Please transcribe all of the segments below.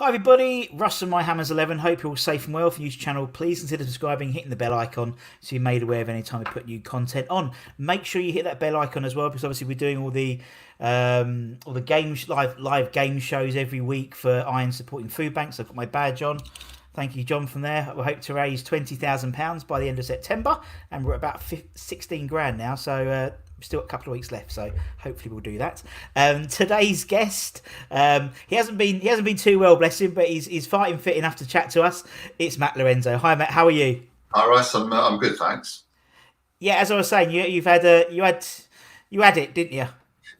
Hi everybody, Russ and My Hammers 11. Hope you're all safe and well. For news channel, please consider subscribing, hitting the bell icon so you're made aware of any time we put new content on. Make sure you hit that bell icon as well, because obviously we're doing all the games, live game shows every week for Iron supporting food banks. I've got my badge on. Thank you, John, from there. We hope to raise £20,000 by the end of September, and we're at about 16 grand now, so we've still got a couple of weeks left, so hopefully we'll do that. Today's guest, he hasn't been too well, bless him, but he's fighting fit enough to chat to us. It's Matt Lorenzo. Hi, Matt. How are you? Hi, Russ. I'm good, thanks. Yeah, as I was saying, you had it, didn't you?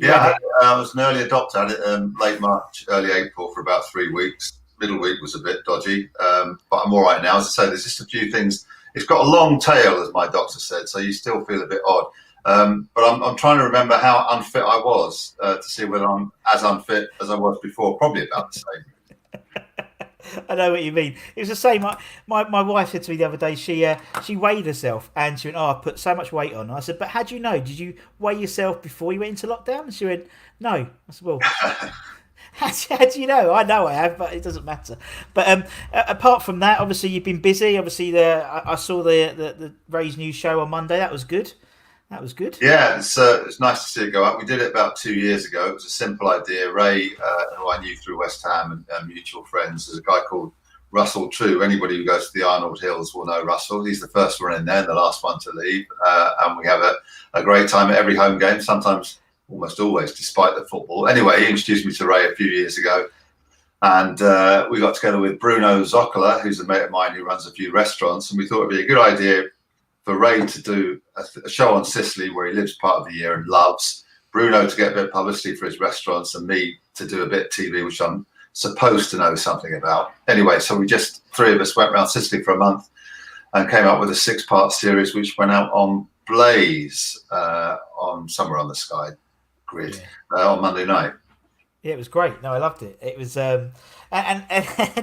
I was an early adopter. I had it late March, early April for about 3 weeks. Middle week was a bit dodgy, but I'm all right now. As I say, there's just a few things. It's got a long tail, as my doctor said, so you still feel a bit odd. But I'm trying to remember how unfit I was to see whether I'm as unfit as I was before. Probably about the same. I know what you mean. It was the same. My wife said to me the other day, she weighed herself and she went, "Oh, I put so much weight on." I said, "But how do you know? Did you weigh yourself before you went into lockdown?" And she went, "No." I said, "Well, how do you know?" I know I have, but it doesn't matter. But apart from that, obviously you've been busy. Obviously, I saw the Ray's News show on Monday. That was good. Yeah, it's nice to see it go up. We did it about 2 years ago. It was a simple idea. Ray, who I knew through West Ham and mutual friends, there's a guy called Russell True. Anybody who goes to the Arnold Hills will know Russell. He's the first one in there and the last one to leave. And we have a great time at every home game, sometimes almost always, despite the football. Anyway, he introduced me to Ray a few years ago. And we got together with Bruno Zoccola, who's a mate of mine who runs a few restaurants. And we thought it'd be a good idea for Ray to do a show on Sicily, where he lives part of the year and loves. Bruno to get a bit of publicity for his restaurants, and me to do a bit of TV, which I'm supposed to know something about. Anyway, so three of us went around Sicily for a month and came up with a 6-part series, which went out on Blaze on somewhere on the Sky grid on Monday night. Yeah, it was great. No, I loved it. It was and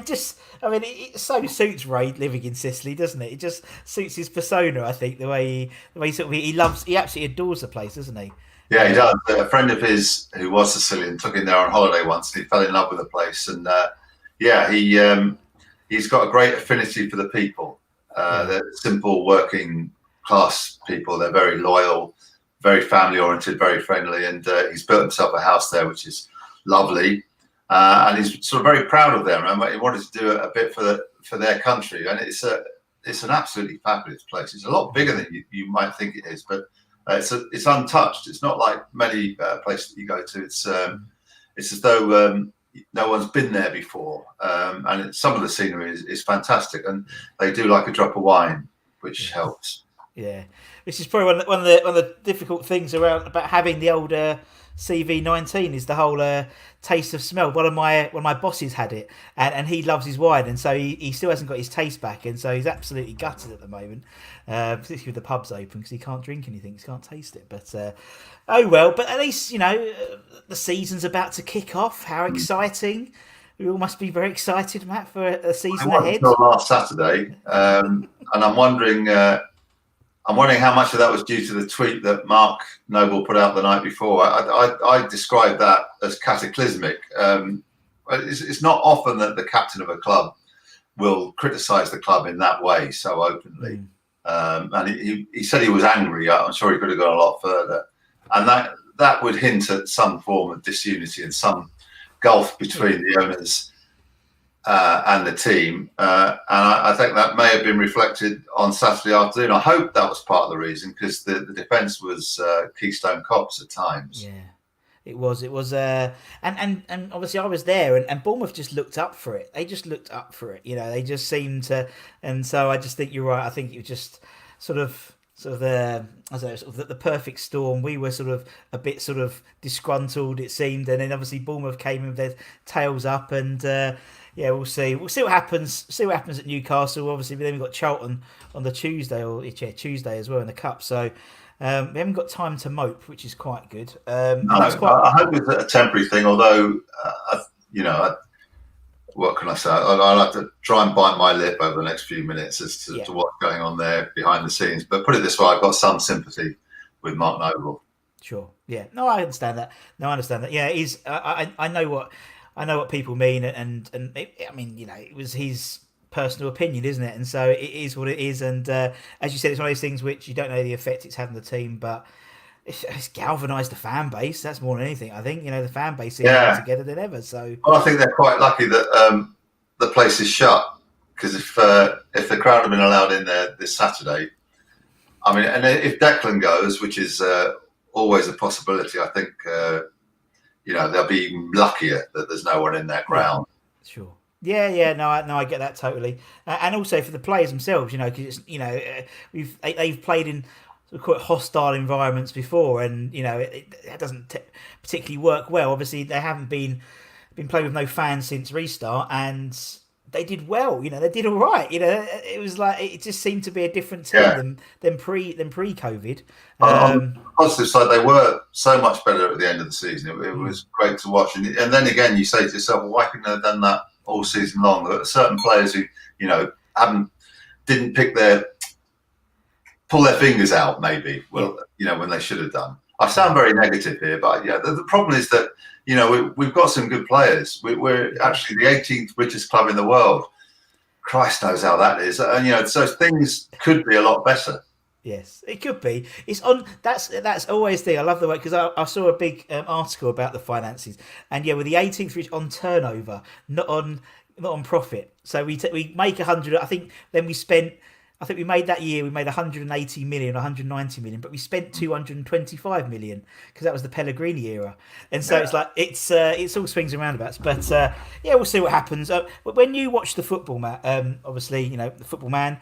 just, I mean, it so suits Ray living in Sicily, doesn't it? It just suits his persona. I think the way he absolutely adores the place, doesn't he? Yeah, he does. A friend of his who was Sicilian took him there on holiday once, and he fell in love with the place. And he's got a great affinity for the people. They're simple, working class people. They're very loyal, very family oriented, very friendly, and he's built himself a house there, which is lovely. And he's sort of very proud of them. And he wanted to do a bit for their country, and it's an absolutely fabulous place. It's a lot bigger than you might think it is, but it's untouched. It's not like many places that you go to. It's as though no one's been there before, and some of the scenery is fantastic, and they do like a drop of wine, which helps. Yeah, which is probably one of the difficult things about having the older CV19 is the whole taste of smell. One of my bosses had it, and he loves his wine, and so he still hasn't got his taste back, and so he's absolutely gutted at the moment, particularly with the pubs open, because he can't drink anything, he can't taste it. But oh well. But at least the season's about to kick off. How exciting! We all must be very excited, Matt, for a season ahead. Last Saturday, and I'm wondering how much of that was due to the tweet that Mark Noble put out the night before. I describe that as cataclysmic. It's not often that the captain of a club will criticise the club in that way so openly. And he said he was angry. I'm sure he could have gone a lot further. And that would hint at some form of disunity and some gulf between the owners and the team, and I think that may have been reflected on Saturday afternoon. I hope that was part of the reason, because the defence was Keystone Cops at times. Yeah, it was, and obviously I was there, and Bournemouth just looked up for it. They just looked up for it. They just seemed to, and so I just think you're right. I think it was just sort of the perfect storm. We were sort of a bit sort of disgruntled, it seemed, and then obviously Bournemouth came in with their tails up, and yeah, we'll see. We'll see what happens. See what happens at Newcastle. Obviously, then we've got Charlton on the Tuesday, Tuesday as well in the cup. So we haven't got time to mope, which is quite good. I hope it's a temporary thing. Although, what can I say? I'll have to try and bite my lip over the next few minutes as to what's going on there behind the scenes. But put it this way, I've got some sympathy with Mark Noble. Sure. Yeah. No, I understand that. Yeah, he's. I know what. I know what people mean, and I mean, it was his personal opinion, isn't it? And so it is what it is. And as you said, it's one of those things which you don't know the effect it's had on the team, but it's galvanised the fan base. That's more than anything. I think the fan base is more together than ever. So well, I think they're quite lucky that the place is shut, because if the crowd had been allowed in there this Saturday, I mean, and if Declan goes, which is always a possibility, I think they'll be even luckier that there's no one in their ground. Sure. Yeah, no, I get that totally, and also for the players themselves, because they've played in quite hostile environments before, and it doesn't particularly work well. Obviously, they haven't been playing with no fans since restart, and they did well. They did all right. It was like it just seemed to be a different team than pre-COVID. On the positive side, they were so much better at the end of the season. It was great to watch, and then again, you say to yourself, well, why couldn't they have done that all season long? There are certain players who didn't pull their fingers out, maybe. Well, when they should have done. I sound very negative here, but the problem is that we've got some good players. We're actually the 18th richest club in the world. Christ knows how that is, and so things could be a lot better. Yes, it could be. It's on. That's always the. I love the way, because I saw a big article about the finances, and with the 18th rich on turnover, not on profit. So we make 100. I think then we spent. I think we made that year. We made 180 million, 190 million, but we spent 225 million because that was the Pellegrini era. And so it's like it's all swings and roundabouts. But we'll see what happens. When you watch the football, Matt, obviously the football man,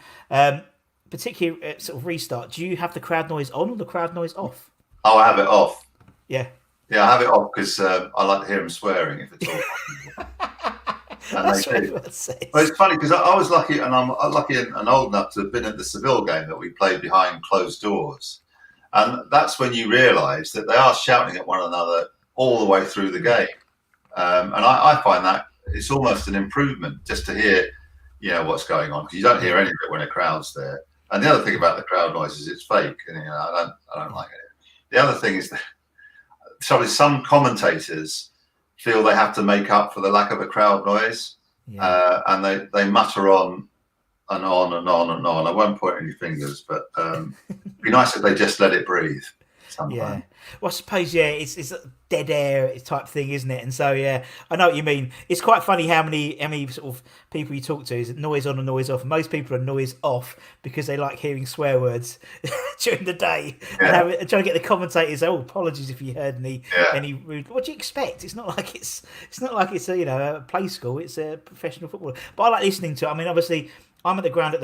particularly sort of restart. Do you have the crowd noise on or the crowd noise off? Oh, I have it off. Yeah, I have it off because I like to hear them swearing if it's all. That's what everyone says. Well, it's funny because I was lucky, and I'm lucky and old enough to have been at the Seville game that we played behind closed doors, and that's when you realise that they are shouting at one another all the way through the game, and I find that it's almost an improvement just to hear, what's going on, because you don't hear any of it when a crowd's there. And the other thing about the crowd noise is it's fake, and I don't like it. The other thing is that some commentators feel they have to make up for the lack of a crowd noise, and they mutter on and on and on and on. I won't point any fingers, but it'd be nice if they just let it breathe sometime. Yeah. Well, I suppose it's a dead air type thing, isn't it? And so I know what you mean. It's quite funny how many sort of people you talk to is it noise on and noise off. Most people are noise off because they like hearing swear words during the day and trying to get the commentators. Oh, apologies if you heard any rude. What do you expect? It's not like it's a play school. It's a professional football. But I like listening to it. I mean, obviously, I'm at the ground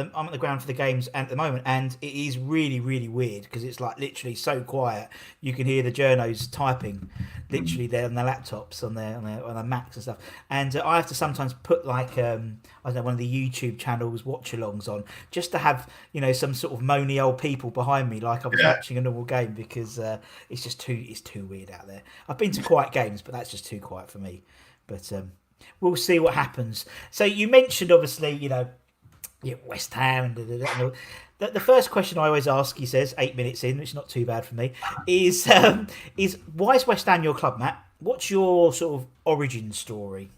for the games at the moment, and it is really, really weird because it's like literally so quiet. You can hear the journos typing, literally there on their laptops, on their Macs and stuff. And I have to sometimes put like one of the YouTube channels watch-alongs on just to have some sort of moany old people behind me, like I was watching a normal game, because it's too weird out there. I've been to quiet games, but that's just too quiet for me. But we'll see what happens. So you mentioned obviously West Ham. The first question I always ask, he says, 8 minutes in, which is not too bad for me, is why is West Ham your club, Matt? What's your sort of origin story?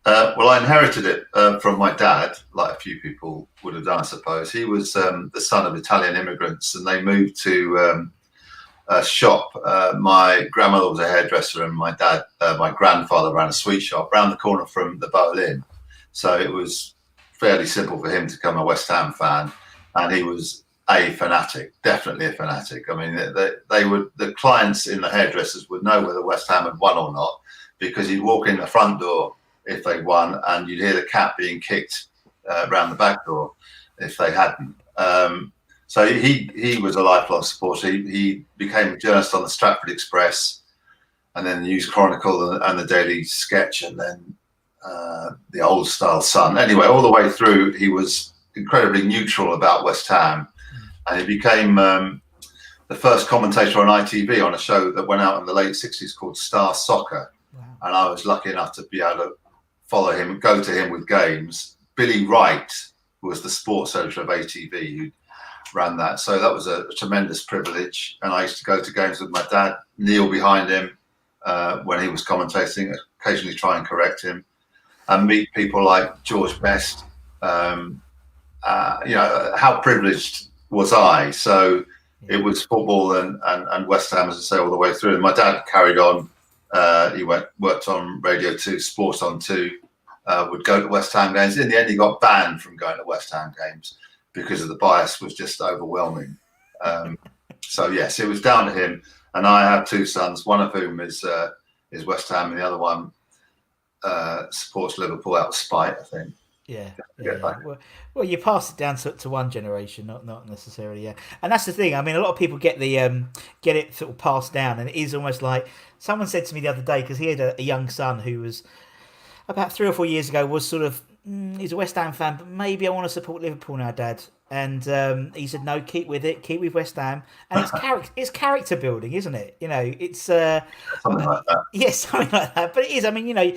Well, I inherited it from my dad, like a few people would have done, I suppose. He was the son of Italian immigrants, and they moved to a shop. My grandmother was a hairdresser, and my grandfather ran a sweet shop round the corner from the Bowl Inn. So it was fairly simple for him to become a West Ham fan, and he was a fanatic, definitely a fanatic. I mean, the clients in the hairdressers would know whether West Ham had won or not, because he'd walk in the front door if they won, and you'd hear the cat being kicked around the back door if they hadn't. So he was a lifelong supporter. He became a journalist on the Stratford Express, and then the News Chronicle and the Daily Sketch, and then the Old Style Sun. Anyway, all the way through, he was incredibly neutral about West Ham, and he became the first commentator on ITV on a show that went out in the late 60s called Star Soccer. Wow. And I was lucky enough to be able to follow him and go to him with games. Billy Wright was the sports editor of ATV who ran that, so that was a tremendous privilege. And I used to go to games with my dad, kneel behind him, when he was commentating, occasionally try and correct him, and meet people like George Best. How privileged was I? So it was football and West Ham, as I say, all the way through. And my dad carried on. He worked on Radio 2, Sport on 2, would go to West Ham games. In the end, he got banned from going to West Ham games because of the bias was just overwhelming. So, yes, it was down to him. And I have two sons, one of whom is West Ham and the other one supports Liverpool out of spite, I think. Yeah. Well, you pass it down to one generation, not necessarily. Yeah, and that's the thing. I mean, a lot of people get it sort of passed down, and it is almost like someone said to me the other day, because he had a young son who was about 3 or 4 years ago, was sort of he's a West Ham fan, but maybe I want to support Liverpool now, Dad. And he said, no, keep with West Ham, and it's character building, isn't it? You know, it's something like that. Yes, something like that. But it is. I mean, you know.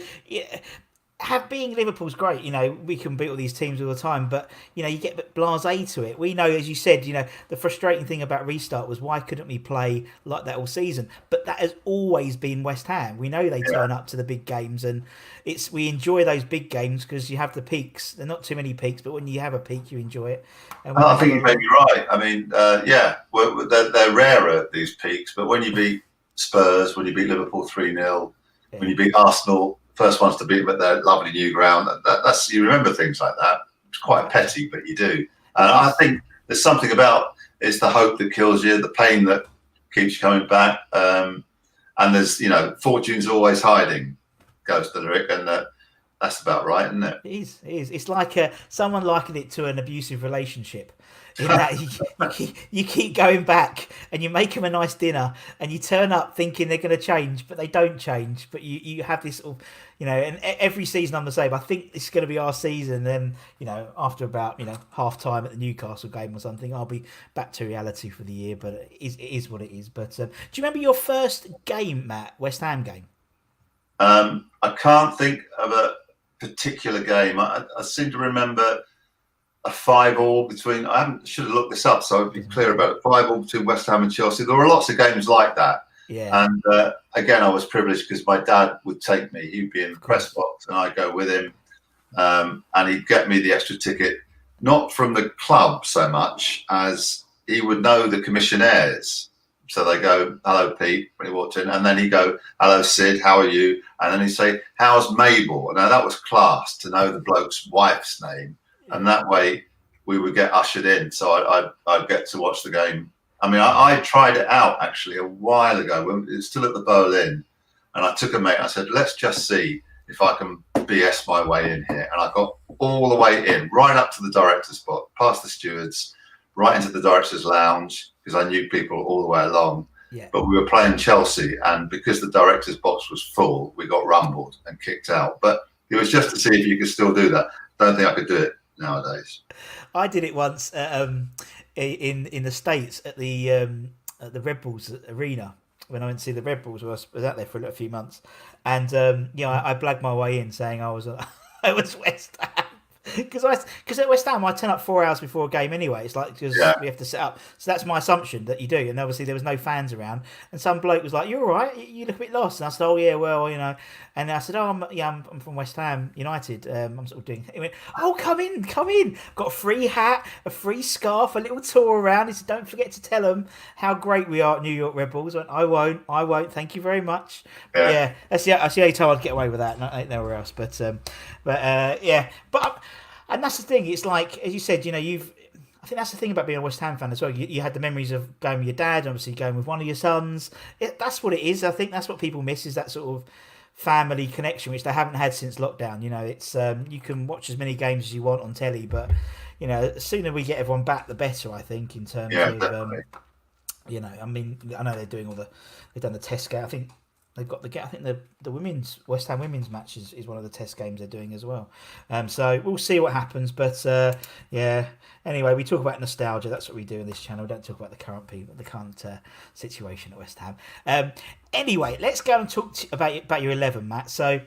Being Liverpool's great, you know, we can beat all these teams all the time, but you know, you get a bit blasé to it. We know, as you said, you know, the frustrating thing about restart was why couldn't we play like that all season? But that has always been West Ham. We know they turn up to the big games, and we enjoy those big games because you have the peaks. They're not too many peaks, but when you have a peak, you enjoy it. And I think you may be right. I mean, they're rarer, these peaks, but when you beat Spurs, when you beat Liverpool 3-0, when you beat Arsenal, first ones to beat them at their lovely new ground. That's you remember things like that. It's quite petty, but you do. And I think there's something about it's the hope that kills you, the pain that keeps you coming back. And there's fortune's always hiding, goes the lyric, and that's about right, isn't it? It is. It's like someone likened it to an abusive relationship. In that you keep going back and you make them a nice dinner and you turn up thinking they're going to change, but they don't change. But you have this sort of, and every season I'm the same. I think it's going to be our season. Then, after about, half time at the Newcastle game or something, I'll be back to reality for the year. But it is what it is. But do you remember your first game, Matt? West Ham game? I can't think of a particular game. I seem to remember a 5-5 between. I should have looked this up, so I'd be clear about it. 5-5 between West Ham and Chelsea. There were lots of games like that. Yeah. And again, I was privileged because my dad would take me. He'd be in the press box, and I'd go with him, and he'd get me the extra ticket, not from the club so much as he would know the commissionaires. So they go, "Hello, Pete," when he walked in, and then he'd go, "Hello, Sid, how are you?" And then he'd say, "How's Mabel?" Now that was class to know the bloke's wife's name. And that way we would get ushered in. So I'd get to watch the game. I mean, I tried it out actually a while ago when it was still at the Berlin. And I took a mate and I said, let's just see if I can BS my way in here. And I got all the way in, right up to the director's spot, past the stewards, right into the director's lounge, because I knew people all the way along. Yeah. But we were playing Chelsea. And because the director's box was full, we got rumbled and kicked out. But it was just to see if you could still do that. Don't think I could do it nowadays. I did it once in the States at the Red Bulls Arena when I went to see the Red Bulls. I was out there for a few months, and I blagged my way in saying I was West Ham. Because at West Ham I turn up 4 hours before a game anyway. It's like because we have to set up. So that's my assumption that you do. And obviously there was no fans around. And some bloke was like, "You're all right. You look a bit lost." And I said, "Oh yeah, well, And I said, "Oh, I'm from West Ham United. I'm sort of doing." He went, "Oh, come in. Got a free hat, a free scarf, a little tour around." He said, "Don't forget to tell them how great we are at New York Red Bulls." I went, I won't. Thank you very much. Yeah, that's the only time I'd get away with that. Not nowhere else. But and that's the thing. It's like, as you said, I think that's the thing about being a West Ham fan as well. You had the memories of going with your dad, obviously going with one of your sons. That's what it is. I think that's what people miss, is that sort of family connection, which they haven't had since lockdown. It's you can watch as many games as you want on telly, but the sooner we get everyone back, the better. I think in terms of definitely. I mean, I know they've done the test game. I think they've got I think the women's West Ham women's match is one of the test games they're doing as well. So we'll see what happens. But anyway, we talk about nostalgia. That's what we do in this channel. We don't talk about the current situation at West Ham. Anyway, let's go and talk about your 11, Matt. So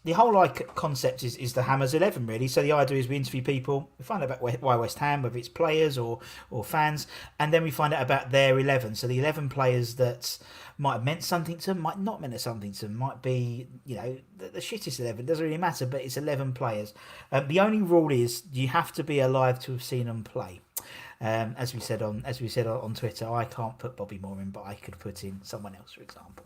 the whole concept is the Hammers 11 really. So the idea is we interview people, we find out about why West Ham, whether it's players or fans, and then we find out about their 11. So the 11 players that might have meant something to them, might not meant something to them, might be the shittest 11. It doesn't really matter, but it's 11 players. The only rule is you have to be alive to have seen them play. As we said on Twitter, I can't put Bobby Moore in, but I could put in someone else, for example.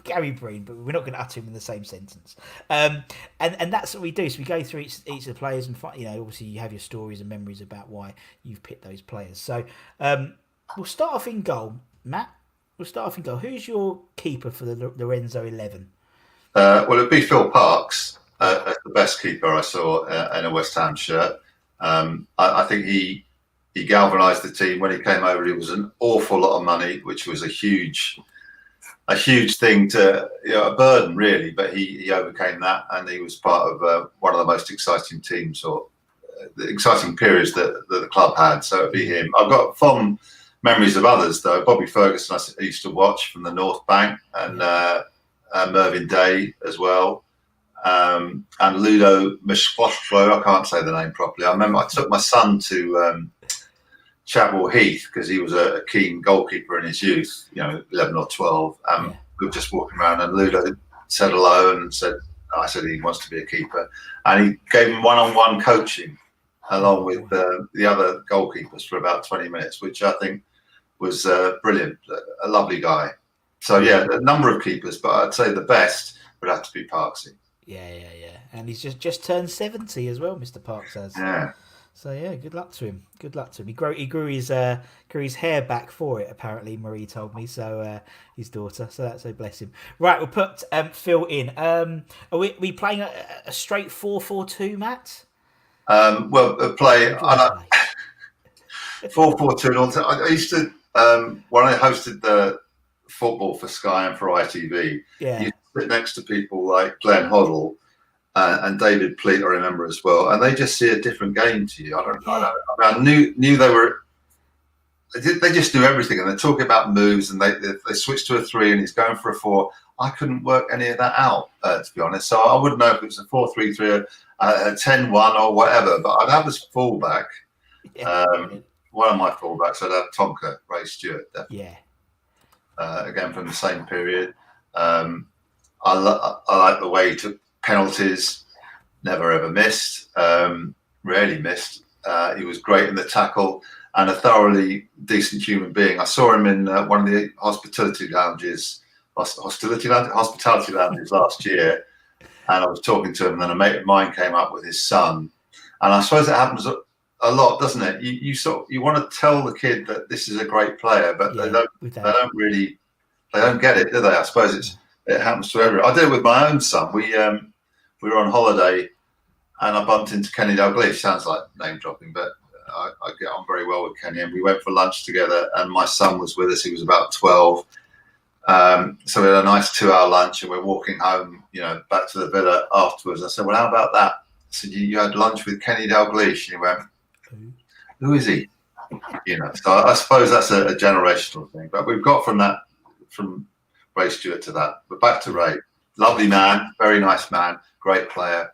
Gary Breen, but we're not going to utter him in the same sentence. And that's what we do. So we go through each of the players, and obviously you have your stories and memories about why you've picked those players. So we'll start off in goal, Matt. We'll start off in goal. Who's your keeper for the Lorenzo 11? Well, it'd be Phil Parks as the best keeper I saw in a West Ham shirt. I think he galvanised the team when he came over. It was an awful lot of money, which was a huge thing a burden really. But he overcame that, and he was part of one of the most exciting teams or the exciting periods that the club had. So it'd be him. I've got fond memories of others though. Bobby Ferguson I used to watch from the North Bank, and Mervyn Day as well. And Ludo Mishkloshlo, I can't say the name properly. I remember I took my son to Chapel Heath because he was a keen goalkeeper in his youth, 11 or 12. We were just walking around, and Ludo said hello and I said he wants to be a keeper, and he gave him one-on-one coaching along with the other goalkeepers for about 20 minutes, which I think was brilliant. A lovely guy. So yeah, a number of keepers, but I'd say the best would have to be Parksy. Yeah. And he's just turned 70 as well, Mr. Parks has. Yeah. So yeah, good luck to him. He grew his hair back for it. Apparently, Marie told me. So his daughter. So bless him. Right, we'll put Phil in. Are we playing a straight 4-4-2, Matt? Play 4-4-2. I used to when I hosted the football for Sky and for ITV. Yeah. You sit next to people like Glenn Hoddle and David Pleat, I remember as well, and they just see a different game to you. I knew they were. They just do everything, and they're talking about moves, and they switch to a 3, and he's going for a 4. I couldn't work any of that out, to be honest. So I wouldn't know if it was a 4-3-3, a 10-1, or whatever. But I'd have this fullback. Yeah. One of my fullbacks, I'd have Tonka, Ray Stewart. Definitely. Yeah. Again from the same period. I like the way he took penalties, never ever missed, rarely missed. He was great in the tackle and a thoroughly decent human being. I saw him in one of the hospitality lounges last year, and I was talking to him, and then a mate of mine came up with his son, and I suppose it happens a lot, doesn't it? You want to tell the kid that this is a great player, but they don't get it, do they? I suppose it happens to everyone. I did it with my own son. We were on holiday, and I bumped into Kenny Dalglish. Sounds like name dropping, but I get on very well with Kenny, and we went for lunch together, and my son was with us. He was about 12. So we had a nice 2-hour lunch, and we're walking home, back to the villa afterwards. I said, well, how about that? I said, you had lunch with Kenny Dalglish? And he went, who is he? So I suppose that's a generational thing. But we've got from Ray Stewart to that. But back to Ray. Lovely man, very nice man, great player.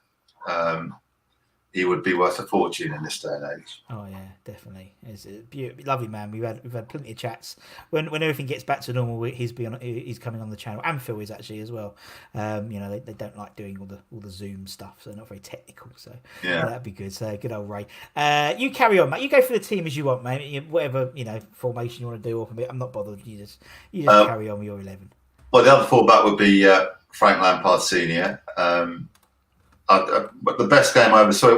He would be worth a fortune in this day and age. Oh yeah, definitely. He's a lovely man. We've had plenty of chats. When everything gets back to normal, he's coming on the channel, and Phil is actually as well. They don't like doing all the Zoom stuff, so they're not very technical. So yeah, that'd be good. So good old Ray. You carry on, mate. You go for the team as you want, mate. Whatever formation you want to do. Or I'm not bothered. You just carry on with your 11. Well, the other fullback would be Frank Lampard Senior. But the best game I ever saw,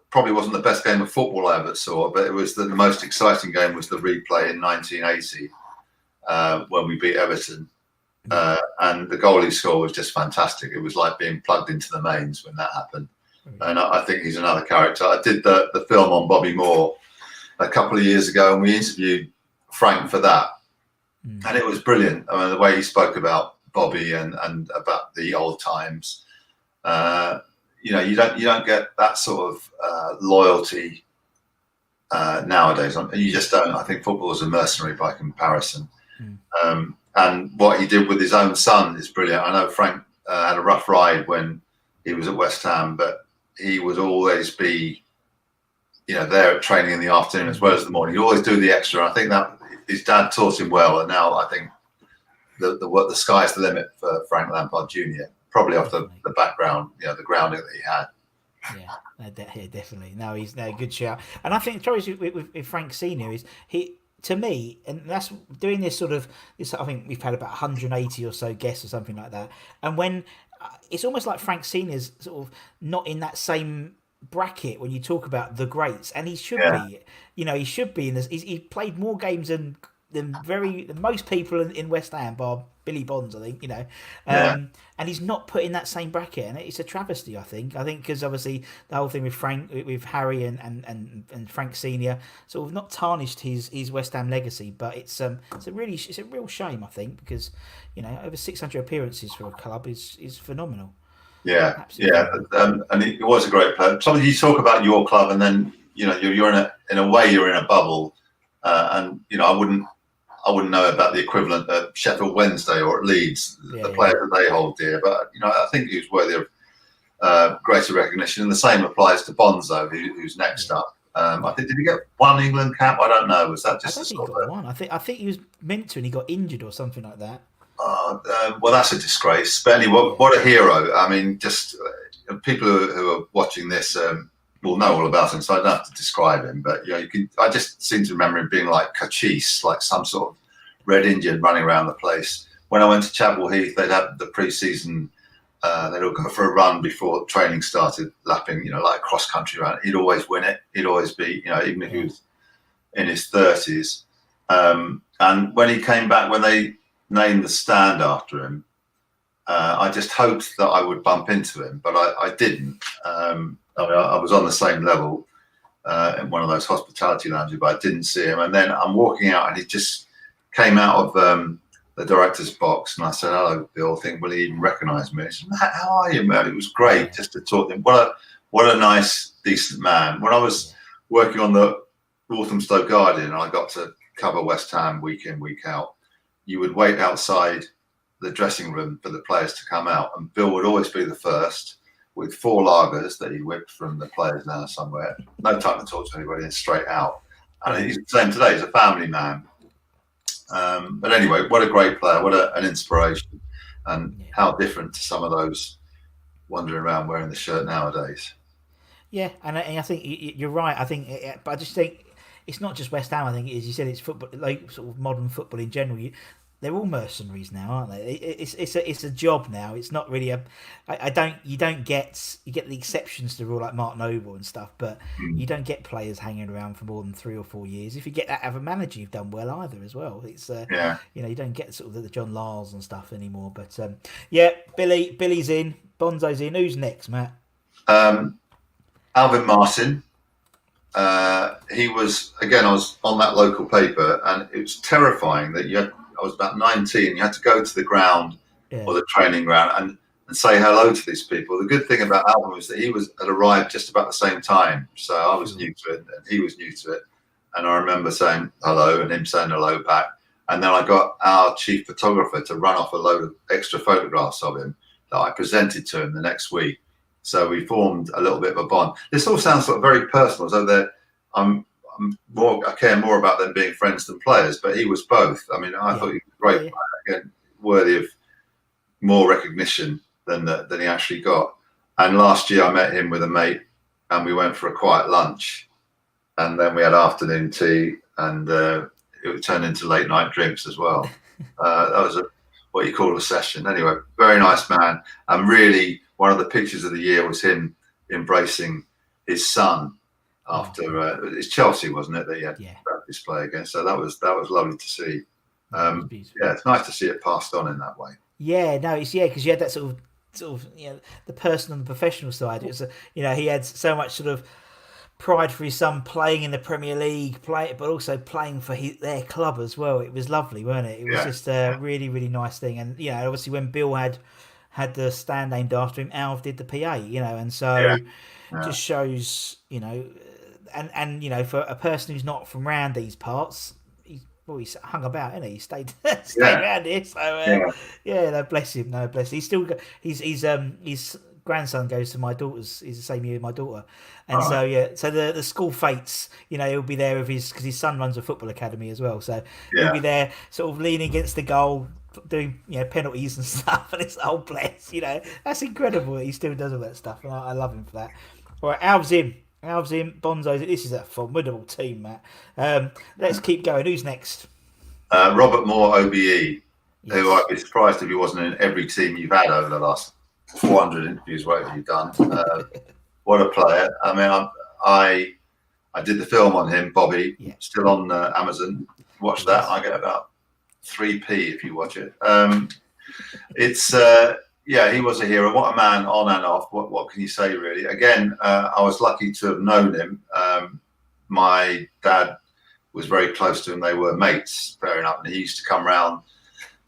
probably wasn't the best game of football I ever saw, but it was the most exciting game was the replay in 1980 when we beat Everton. And the goal he scored was just fantastic. It was like being plugged into the mains when that happened. And I think he's another character. I did the film on Bobby Moore a couple of years ago, and we interviewed Frank for that. And it was brilliant. I mean, the way he spoke about Bobby and about the old times. You don't get that sort of loyalty nowadays. You just don't. I think football is a mercenary by comparison. And what he did with his own son is brilliant. I know Frank had a rough ride when he was at West Ham, but he would always be, there at training in the afternoon as well as the morning. He'd always do the extra. And I think that his dad taught him well, and now I think the sky's the limit for Frank Lampard Jr. Probably off the background, the grounding that he had. Yeah, definitely. No, he's a good shout. And I think the trouble is with Frank Senior is to me, and that's doing this sort of this. I think we've had about 180 or so guests or something like that. And when it's almost like Frank Senior's sort of not in that same bracket when you talk about the greats, and he should be. He should be in this. He played more games than most people in West Ham, bar Billy Bonds, I think. And he's not put in that same bracket, and it's a travesty. I think because obviously the whole thing with Harry and Frank Senior sort of not tarnished his West Ham legacy, but it's a real shame. I think because over 600 appearances for a club is phenomenal. Yeah, Absolutely. and he was a great player. Something you talk about your club, and then you're in a way you're in a bubble, and I wouldn't know about the equivalent of Sheffield Wednesday or at Leeds, the players that they hold dear. But I think he was worthy of greater recognition, and the same applies to Bonzo, who's next up. I think did he get one England cap? I don't know. Was that just? I don't think he got one. I think he was meant to, and he got injured or something like that. Well, that's a disgrace. But anyway, what a hero! I mean, just people who are watching this will know all about him, so I don't have to describe him. But I just seem to remember him being like Cachis, like some sort of Red Indian running around the place. When I went to Chapel Heath, they'd have the pre-season. They'd all go for a run before training started, lapping, like a cross-country run. He'd always win it. He'd always be, even if he was in his 30s. And when he came back, when they named the stand after him, I just hoped that I would bump into him, but I didn't. I was on the same level in one of those hospitality lounges, but I didn't see him. And then I'm walking out, and he just came out of the director's box, and I said, "Hello, Bill." Will he even recognise me? He said, "Matt, how are you, man?" It was great just to talk to him. What a nice, decent man. When I was working on the Walthamstow Guardian, and I got to cover West Ham week in, week out, you would wait outside the dressing room for the players to come out, and Bill would always be the first with 4 lagers that he whipped from the players now somewhere. No time to talk to anybody, and straight out. And he's the same today. He's a family man. But anyway, what a great player. What an inspiration. And how different to some of those wandering around wearing the shirt nowadays. Yeah, and I think you're right. But I just think it's not just West Ham. I think, as you said, it's football, like sort of modern football in general. They're all mercenaries now, aren't they? It's a job now. It's not really you get the exceptions to the rule like Mark Noble and stuff, but you don't get players hanging around for more than 3 or 4 years. If you get that out of a manager, you've done well either as well. It's you don't get sort of the John Lars and stuff anymore. But Billy's in, Bonzo's in. Who's next, Matt? Alvin Martin. He was, again, I was on that local paper, and it was terrifying that I was about 19. You had to go to the ground or the training ground and say hello to these people. The good thing about Alvin was that he had arrived just about the same time. So I was new to it, and he was new to it. And I remember saying hello and him saying hello back. And then I got our chief photographer to run off a load of extra photographs of him that I presented to him the next week. So we formed a little bit of a bond. This all sounds sort of very personal, so I care more about them being friends than players, but he was both. I mean, I thought he was a great player, again, worthy of more recognition than he actually got. And last year I met him with a mate, and we went for a quiet lunch, and then we had afternoon tea, and it turned into late night drinks as well. That was what you call a session. Anyway, very nice man, and really one of the pictures of the year was him embracing his son. After it's Chelsea, wasn't it, that he had that display against? So that was lovely to see. It's nice to see it passed on in that way. Yeah, no, it's because you had that sort of the personal and the professional side. It was he had so much sort of pride for his son playing in the Premier League, but also playing for their club as well. It was lovely, wasn't it? It was just a really, really nice thing. And obviously when Bill had the stand named after him, Alv did the PA. And so just shows and for a person who's not from around these parts, well, he's hung about, isn't he? He stayed Yeah, around here. So yeah. yeah, no, bless him. No, bless him. He's still got his grandson goes to my daughter's. He's the same year as my daughter, and All right. so yeah. So the school fates, he'll be there with his because his son runs a football academy as well. So he'll Yeah. be there, sort of leaning against the goal, doing penalties and stuff. And it's bless. That's incredible that he still does all that stuff, and I love him for that. All right, Alv's in. Bonzo. This is a formidable team, Matt. Let's keep going. Who's next? Robert Moore, OBE, who Yes. I'd be surprised if he wasn't in every team you've had over the last 400 interviews, whatever you've done. What a player! I mean, I did the film on him, Bobby, Yeah. still on Amazon. Watch that. I get about 3p if you watch it. It's yeah, he was a hero. What a man, on and off. What can you say, really? Again, I was lucky to have known him. My dad was very close to him. They were mates, fair enough. And he used to come round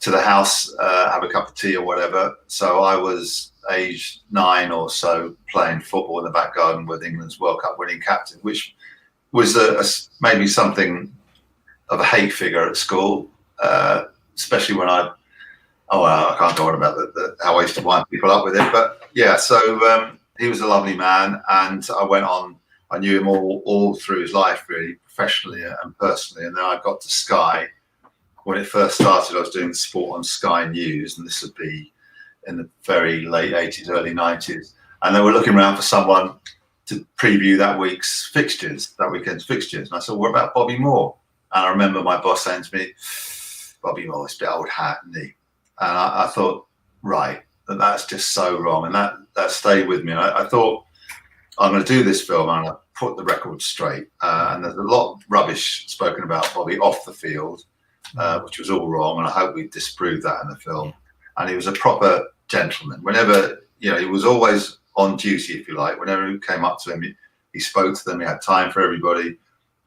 to the house, have a cup of tea or whatever. So I was aged 9 or so playing football in the back garden with England's World Cup winning captain, which was maybe something of a hate figure at school, especially when I can't go on about how I used to wind people up with it. But yeah, so he was a lovely man, and I knew him all through his life, really, professionally and personally. And then I got to Sky. When it first started, I was doing sport on Sky News, and this would be in the very late 80s, early 90s. And they were looking around for someone to preview that weekend's fixtures. And I said, what about Bobby Moore? And I remember my boss saying to me, Bobby Moore, it's a bit old hat, isn't he? And I thought, right, that's just so wrong. And that stayed with me. And I thought, I'm going to do this film and I put the record straight. And there's a lot of rubbish spoken about Bobby off the field, which was all wrong. And I hope we disproved that in the film. Yeah. And he was a proper gentleman. Whenever, he was always on duty, if you like. Whenever he came up to him, he spoke to them. He had time for everybody.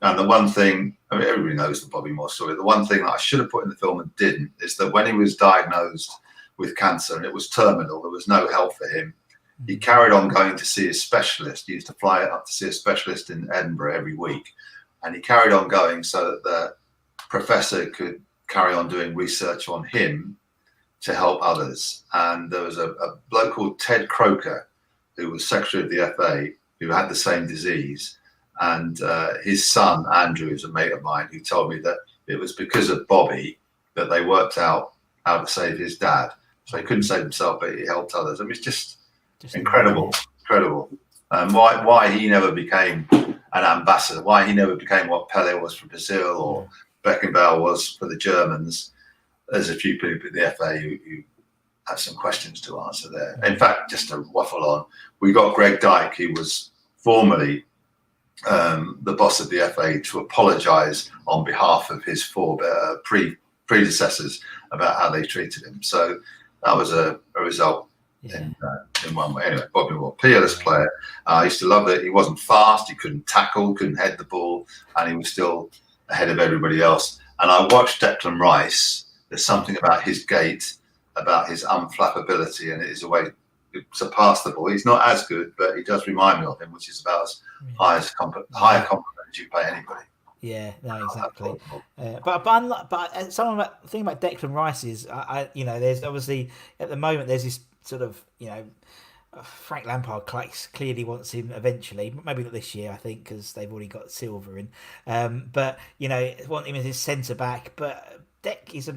And the one thing, everybody knows the Bobby Moore story. The one thing that I should have put in the film and didn't is that when he was diagnosed with cancer and it was terminal, there was no help for him. He carried on going to see a specialist. He used to fly up to see a specialist in Edinburgh every week. And he carried on going so that the professor could carry on doing research on him to help others. And there was a bloke called Ted Croker, who was secretary of the FA, who had the same disease. And his son, Andrew, is a mate of mine, who told me that it was because of Bobby that they worked out how to save his dad. So he couldn't save himself, but he helped others. I mean, it's just incredible. Why he never became an ambassador, why he never became what Pele was for Brazil or Beckenbauer was for the Germans. There's a few people at the FA who have some questions to answer there. In fact, just to waffle on, we got Greg Dyke, who was formerly the boss of the FA, to apologise on behalf of his four predecessors about how they treated him. So that was a result in one way. Anyway, Bobby Moore, peerless player. I used to love it. He wasn't fast. He couldn't tackle, couldn't head the ball, and he was still ahead of everybody else. And I watched Declan Rice. There's something about his gait, about his unflappability, and it is a way to pass the ball. He's not as good, but he does remind me of him, which is about as higher compliment as you pay anybody. Yeah, no, exactly. But someone the thing about Declan Rice is, there's obviously at the moment there's this sort of Frank Lampard clearly wants him eventually, maybe not this year, I think, because they've already got Silva in. But want him as his centre back. But Dec is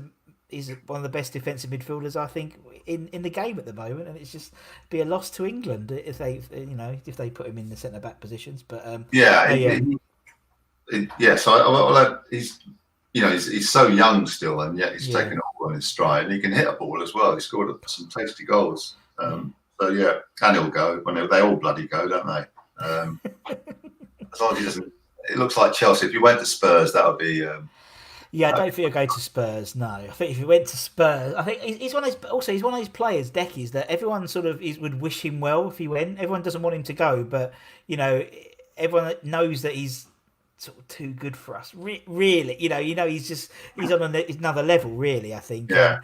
one of the best defensive midfielders, I think, in the game at the moment, and it's just be a loss to England if they put him in the centre back positions. But so he's so young still, and yet he's taken it all on his stride, and he can hit a ball as well. He scored some tasty goals. So yeah, and he'll go when they all bloody go, don't they? As long as he doesn't. It looks like Chelsea. If you went to Spurs, that would be. I don't think he'll go to Spurs. No, I think if he went to Spurs, I think he's one of those players, Decky, that everyone sort of would wish him well if he went. Everyone doesn't want him to go, but everyone knows that he's sort of too good for us. Really, he's on another level. Really, I think. Yeah.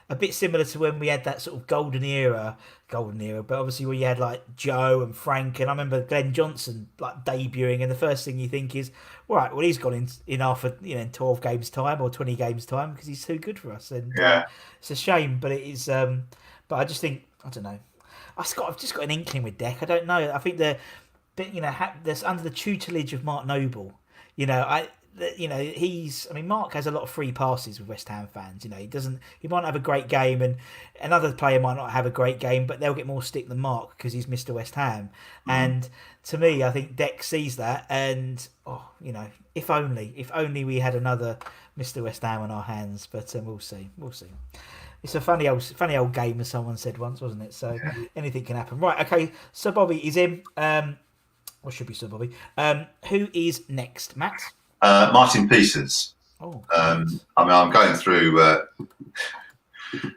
a bit similar to when we had that sort of golden era. But obviously, where you had like Joe and Frank, and I remember Glenn Johnson like debuting, and the first thing you think is, right, well, he's gone in after in 12 games time or 20 games time because he's too good for us, and Yeah. it's a shame. But it is, but I just think I don't know. I've just got an inkling with Deck. I don't know. I think but there's under the tutelage of Mark Noble. He's. I mean, Mark has a lot of free passes with West Ham fans. He might not have a great game, and another player might not have a great game, but they'll get more stick than Mark because he's Mr. West Ham. And to me, I think Deck sees that, and if only we had another Mr. West Ham on our hands. But we'll see. It's a funny old game, as someone said once, wasn't it? So anything can happen. Right, okay. Sir Bobby is in. Or should be Sir Bobby. Who is next, Matt? Martin Peters. Oh, I mean, I'm going through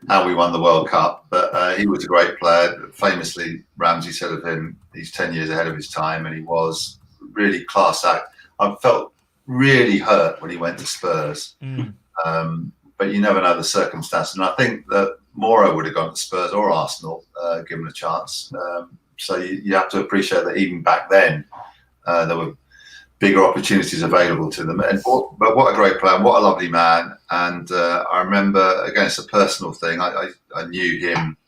how we won the World Cup, but he was a great player. Famously, Ramsey said of him, he's 10 years ahead of his time, and he was really class act. I felt really hurt when he went to Spurs. But you never know the circumstances. And I think that Moro would have gone to Spurs or Arsenal, given a chance. So you have to appreciate that even back then, there were bigger opportunities available to them. But what a great player, and what a lovely man. And I remember, again, it's a personal thing. I knew him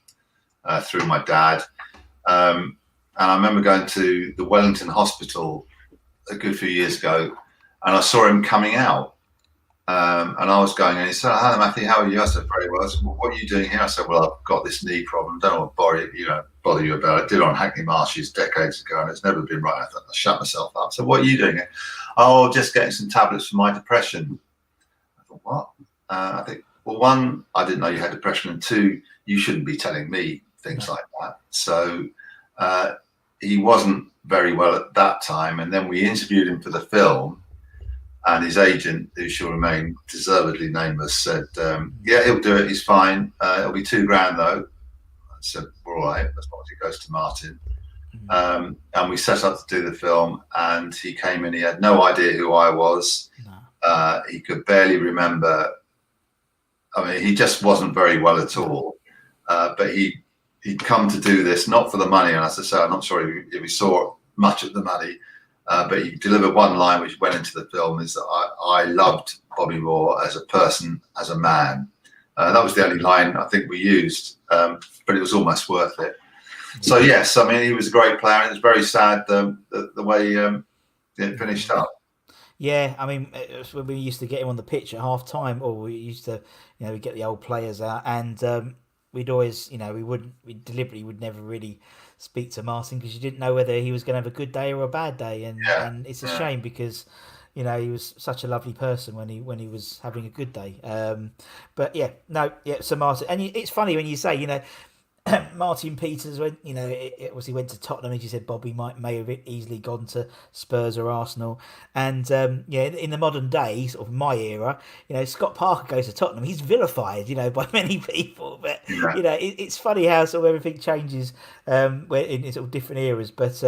through my dad. And I remember going to the Wellington Hospital a good few years ago, and I saw him coming out. And I was going, and he said, "Hello, Matthew, how are you?" I said, "Very well." I said, "Well, what are you doing here?" I said, "Well, I've got this knee problem. Don't want to bother you about it. I did it on Hackney Marshes decades ago, and it's never been right." I thought, I shut myself up. So, "What are you doing here?" "Oh, just getting some tablets for my depression." I thought, "What?" I think, well, one, I didn't know you had depression, and two, you shouldn't be telling me things like that. So he wasn't very well at that time, and then we interviewed him for the film. And his agent, who shall remain deservedly nameless, said, "Yeah, he'll do it. He's fine. It'll be £2,000 though." I said, "All right, as long as it goes to Martin." And we set up to do the film. And he came in. He had no idea who I was. No. He could barely remember. I mean, he just wasn't very well at all. But he'd come to do this not for the money. And as I say, I'm not sure if he saw much of the money. But he delivered one line which went into the film, is that I loved Bobby Moore as a person, as a man. That was the only line I think we used, but it was almost worth it. So yes, I mean, he was a great player, and it was very sad the way it finished up. Yeah, I mean, it was when we used to get him on the pitch at half time, or we used to, we'd get the old players out, and we'd always, we deliberately would never really speak to Martin because you didn't know whether he was going to have a good day or a bad day, and it's a shame because he was such a lovely person when he was having a good day. So Martin, and it's funny when you say Martin Peters when it was he went to Tottenham, as you said. Bobby may have easily gone to Spurs or Arsenal, and in the modern day, sort of my era, Scott Parker goes to Tottenham. He's vilified, by many people, but it's funny how sort of everything changes in sort of different eras. But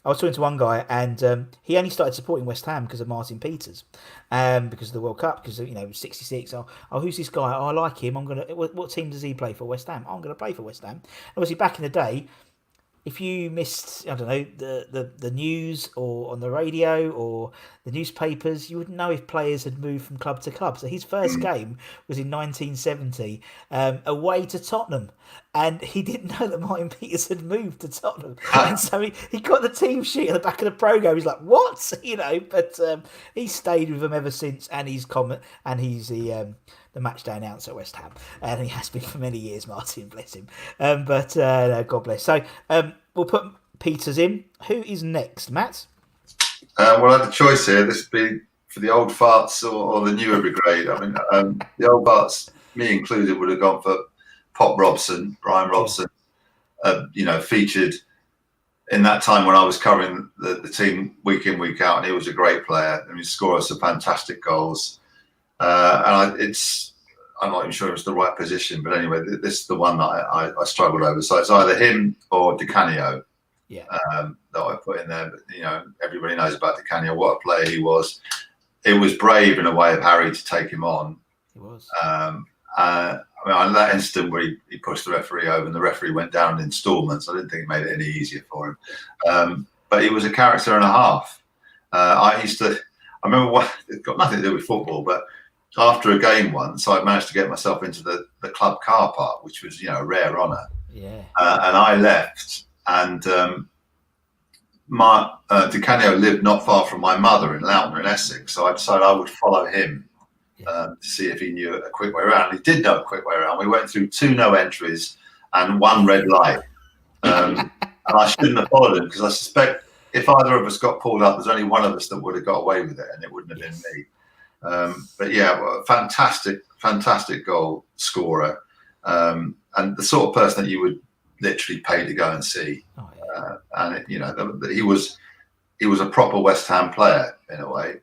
I was talking to one guy, and he only started supporting West Ham because of Martin Peters, because of the World Cup, because of 66. Oh, who's this guy? Oh, I like him. I'm gonna. What team does he play for? West Ham. Oh, I'm gonna play for West Ham. Obviously, back in the day, if you missed, I don't know, the news or on the radio or the newspapers, you wouldn't know if players had moved from club to club. So his first game was in 1970, away to Tottenham. And he didn't know that Martin Peters had moved to Tottenham. And so he got the team sheet at the back of the programme. He's like, what? But he stayed with them ever since. And he's the match day announcer at West Ham. And he has been for many years, Martin, bless him. No, God bless. So we'll put Peters in. Who is next, Matt? Well, I had a choice here. This would be for the old farts or the newer brigade. I mean, the old farts, me included, would have gone for Pop Robson, Brian Robson, featured in that time when I was covering the team week in, week out, and he was a great player. I mean, scored us some fantastic goals. I'm not even sure it was the right position, but anyway, this is the one that I struggled over. So it's either him or Di Canio that I put in there. But, everybody knows about Di Canio, what a player he was. It was brave in a way of Harry to take him on. It was. I mean, on that incident where he pushed the referee over and the referee went down in installments, I didn't think it made it any easier for him. But he was a character and a half. I remember it got nothing to do with football, but after a game once, I managed to get myself into the club car park, which was, a rare honour. Yeah. And I left, and Di Canio lived not far from my mother in Loughton in Essex, so I decided I would follow him to see if he knew a quick way around. He did know a quick way around. We went through 2 no entries and 1 red light, and I shouldn't have followed him because I suspect if either of us got pulled up, there's only one of us that would have got away with it, and it wouldn't have been me. But yeah, fantastic goal scorer, and the sort of person that you would literally pay to go and see. Oh, yeah. And he was a proper West Ham player in a way,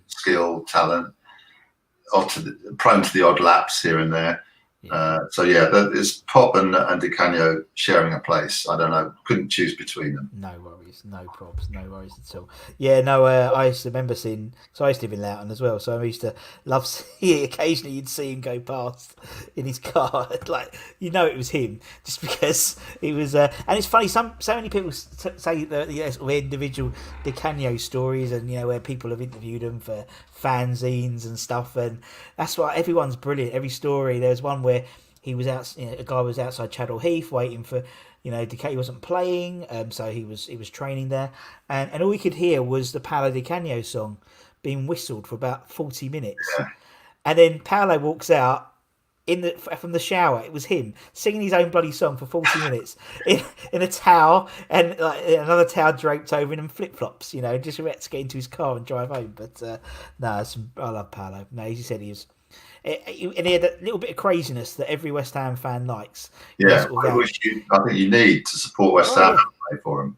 skill, talent, prone to the odd lapse here and there. Yeah. So yeah, it's Pop and Di Canio sharing a place. I don't know, couldn't choose between them. No worries, no probs, no worries at all. Yeah, no, I used to remember seeing, so I used to live in Loughton as well, so I used to love seeing, occasionally you'd see him go past in his car, like, it was him, just because he was, and it's funny, so many people say the sort of individual Di Canio stories, and, where people have interviewed him for fanzines and stuff, and that's why everyone's brilliant. Every story, there's one where he was out, a guy was outside Chadwell Heath waiting for, Di Canio wasn't playing, so he was training there, and all we could hear was the Paolo Di Canio song being whistled for about 40 minutes, and then Paolo walks out from the shower. It was him singing his own bloody song for 40 minutes in a towel, and another towel draped over him, and flip flops. Just about to get into his car and drive home. But I love Paolo. No, as you said, he was. And he had a little bit of craziness that every West Ham fan likes. Yeah, I think you need to support West Ham and play for him.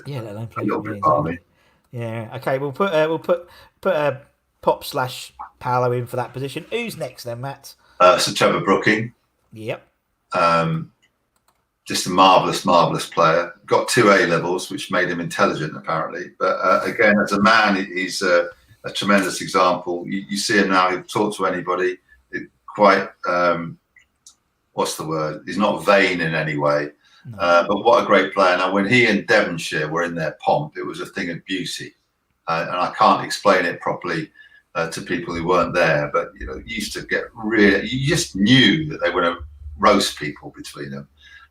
Yeah, let alone play for him. Exactly. Yeah, okay. We'll put Pop / Paolo in for that position. Who's next then, Matt? So Trevor Brooking. Yep. Just a marvellous player. Got 2 A levels, which made him intelligent, apparently. But again, as a man, he's a tremendous example. You see him now, he'll talk to anybody. Quite, what's the word? He's not vain in any way. No. But what a great player. Now, when he and Devonshire were in their pomp, it was a thing of beauty. And I can't explain it properly to people who weren't there. But, you used to get you just knew that they were going to roast people between them.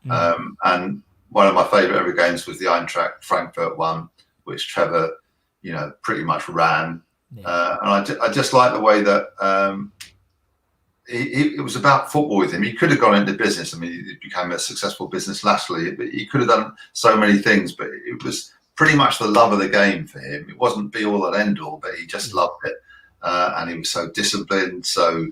Mm. And one of my favourite ever games was the Eintracht Frankfurt one, which Trevor, pretty much ran. Yeah. And I just like the way that it was about football with him. He could have gone into business. I mean, he became a successful business latterly, but he could have done so many things. But it was pretty much the love of the game for him. It wasn't be all and end all, but he just loved it. And he was so disciplined. So,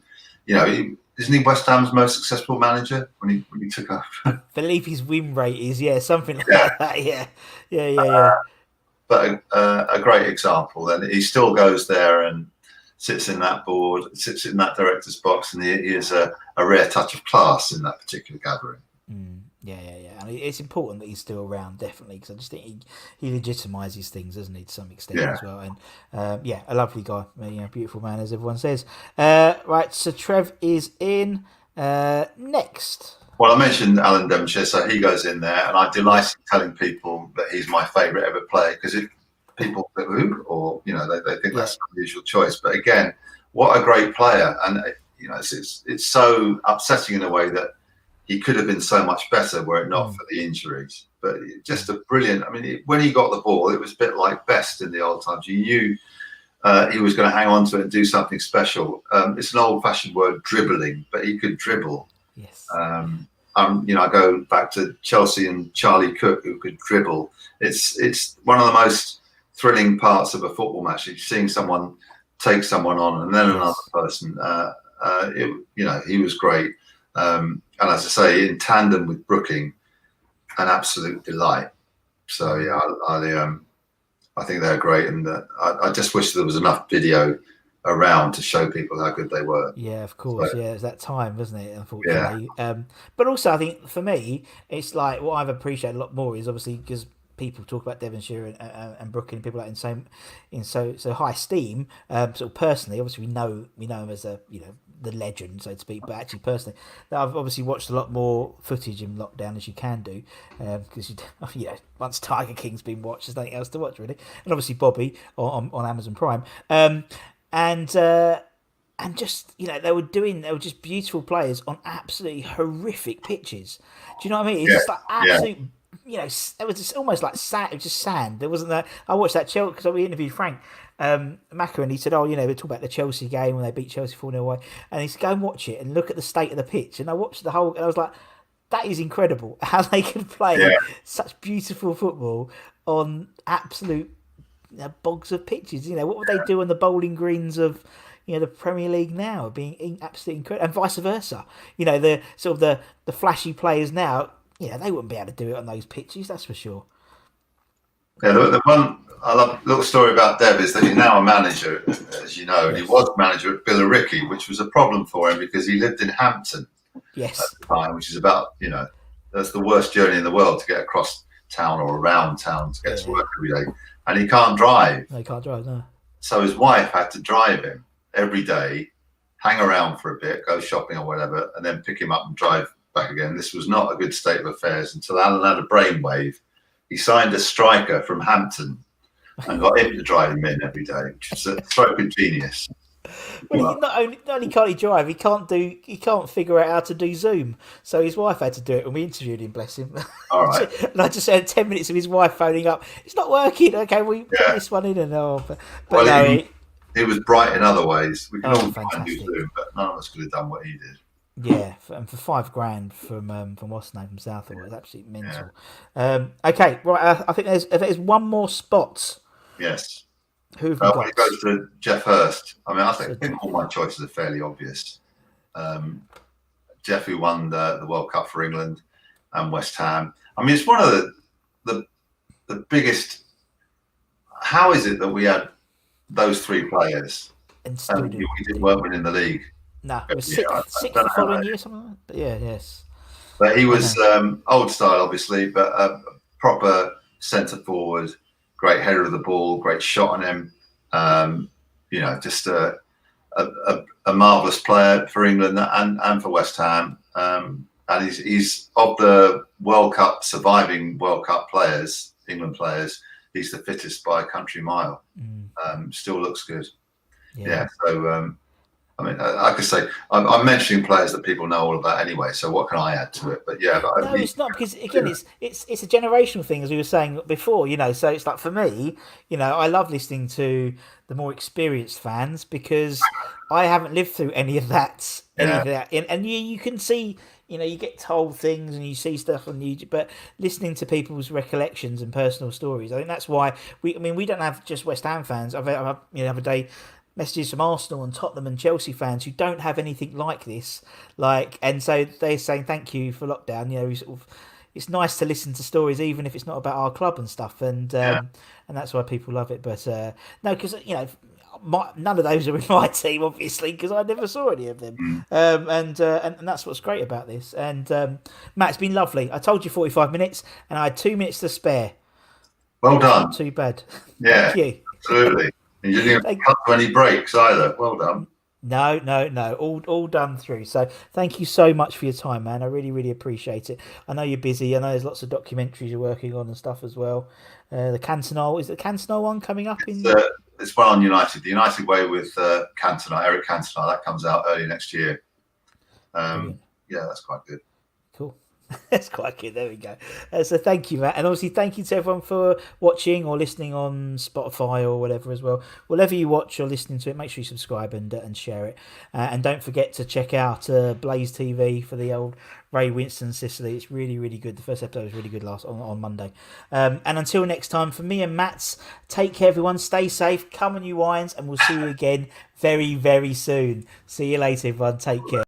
isn't he West Ham's most successful manager when he took over? I believe his win rate is, something like that. Yeah. But a great example. And he still goes there and sits in that director's box, and he is a rare touch of class in that particular gathering. Yeah. And it's important that he's still around, definitely, because I just think he legitimises things, doesn't he, to some extent as well. And a lovely guy, beautiful man, as everyone says. Right, so Trev is in next. Well, I mentioned Alan Devonshire, so he goes in there, and I delight in telling people that he's my favourite ever player, because if people think, who, or they think that's an unusual choice. But again, what a great player, and it's so upsetting in a way that he could have been so much better were it not for the injuries. But just a brilliant. I mean, when he got the ball, it was a bit like Best in the old times. You knew he was going to hang on to it and do something special. It's an old-fashioned word, dribbling, but he could dribble. Yes. I go back to Chelsea and Charlie Cook, who could dribble. It's one of the most thrilling parts of a football match. You're seeing someone take someone on, and then another person. He was great. And as I say, in tandem with Brooking, an absolute delight. So yeah, I think they're great, and I just wish there was enough video around to show people how good they were. Yeah, of course. So, it's that time, wasn't it? Unfortunately. Yeah. But also, I think for me, it's like what I've appreciated a lot more is obviously because people talk about Devonshire and Brooklyn, people like in so high esteem. Sort of personally, obviously we know him as a the legend, so to speak, but actually personally, I've obviously watched a lot more footage in lockdown as you can do, because once Tiger King's been watched, there's nothing else to watch really, and obviously Bobby on Amazon Prime, and just they were just beautiful players on absolutely horrific pitches. Do you know what I mean? It's just like absolute. It was just almost like sand. It was just sand. There wasn't that. I watched that Chelsea because we interviewed Frank Macker, and he said, we talk about the Chelsea game when they beat Chelsea 4-0 away, and he said, go and watch it and look at the state of the pitch. And I watched the whole, and I was like, that is incredible how they could play such beautiful football on absolute bogs of pitches. What would they do on the bowling greens of the Premier League now, being absolutely incredible, and vice versa. The sort of the flashy players now, they wouldn't be able to do it on those pitches, that's for sure. Yeah, the one I love little story about Dev is that he's now a manager, as you know, and he was manager at Billericay, which was a problem for him because he lived in Hampton at the time, which is about, that's the worst journey in the world to get across town or around town to get to work every day. And he can't drive. No, he can't drive, no. So his wife had to drive him every day, hang around for a bit, go shopping or whatever, and then pick him up and drive back again. This was not a good state of affairs until Alan had a brainwave. He signed a striker from Hampton and got him to drive him in every day, which is a stroke of genius. Well, not only can't he drive, he can't figure out how to do Zoom. So his wife had to do it, and we interviewed him, bless him. All right. And I just had 10 minutes of his wife phoning up. It's not working. Okay, we put this one in, and he was bright in other ways. We can all try and do Zoom, but none of us could have done what he did. Yeah, and for $5,000 from what's the name, from Southall, it's absolutely mental. Okay, right. I think there's one more spot. Yes. Who have we got? It goes to Jeff Hurst. I mean, I think all my choices are fairly obvious. Jeff, who won the World Cup for England and West Ham. I mean, it's one of the biggest. How is it that we had those three players and we weren't winning the league? No, it was sixth the following year, something like that. But yes. But he was old style, obviously, but a proper centre forward, great header of the ball, great shot on him. Just a marvellous player for England and for West Ham. And he's of the World Cup surviving World Cup players, England players, he's the fittest by a country mile. Still looks good. Yeah. So. I mean, I could say I'm mentioning players that people know all about anyway. So what can I add to it? But no, it's not, because again, it's a generational thing, as we were saying before. So it's like, for me, I love listening to the more experienced fans because I haven't lived through any of that. And you can see, you get told things and you see stuff on YouTube, but listening to people's recollections and personal stories, I think that's why we don't have just West Ham fans. I've other day messages from Arsenal and Tottenham and Chelsea fans who don't have anything like this, and so they're saying thank you for lockdown. It's nice to listen to stories, even if it's not about our club and stuff, and that's why people love it. But no, because none of those are in my team, obviously, because I never saw any of them, and that's what's great about this. And Matt, it's been lovely. I told you 45 minutes, and I had 2 minutes to spare. Well done. Not too bad. Yeah, thank you. Absolutely. And you didn't even cut to any breaks either. Well done. No. All done through. So thank you so much for your time, man. I really, really appreciate it. I know you're busy. I know there's lots of documentaries you're working on and stuff as well. The Cantona, is the Cantona one coming up? It's one on United. The United Way with Cantona, Eric Cantona. That comes out early next year. Yeah, that's quite good. Cool. That's quite good. There we go. So thank you, Matt, and obviously thank you to everyone for watching or listening on Spotify or whatever as well. Whatever you watch or listening to it, make sure you subscribe and share it. And don't forget to check out Blaze TV for the old Ray Winston Sicily. It's really, really good. The first episode was really good on Monday. And until next time, for me and Matt's, take care, everyone. Stay safe. Come on, you wines, and we'll see you again very, very soon. See you later, everyone. Take care.